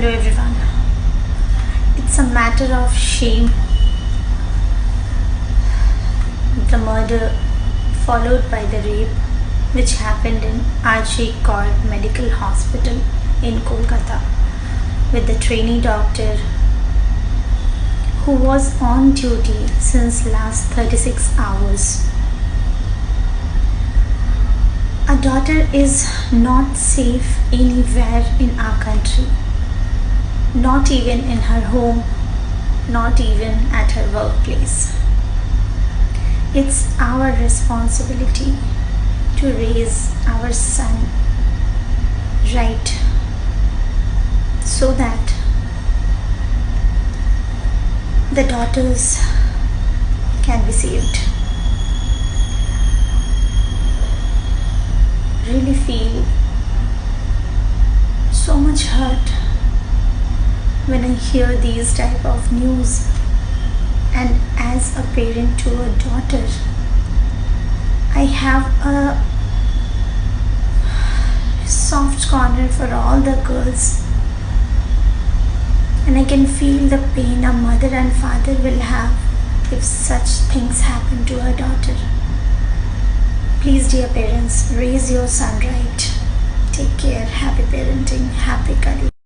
Hello everyone. It's a matter of shame. The murder followed by the rape which happened in RG Kar Medical Hospital in Kolkata with the trainee doctor who was on duty since last 36 hours. A daughter is not safe anywhere in our country, not even in her home, not even at her workplace. It's our responsibility to raise our son right so that the daughters can be saved. Really feel so much hurt when I hear these type of news, and as a parent to a daughter, I have a soft corner for all the girls, and I can feel the pain a mother and father will have if such things happen to a daughter. Please, dear parents, raise your son right. Take care. Happy parenting. Happy career.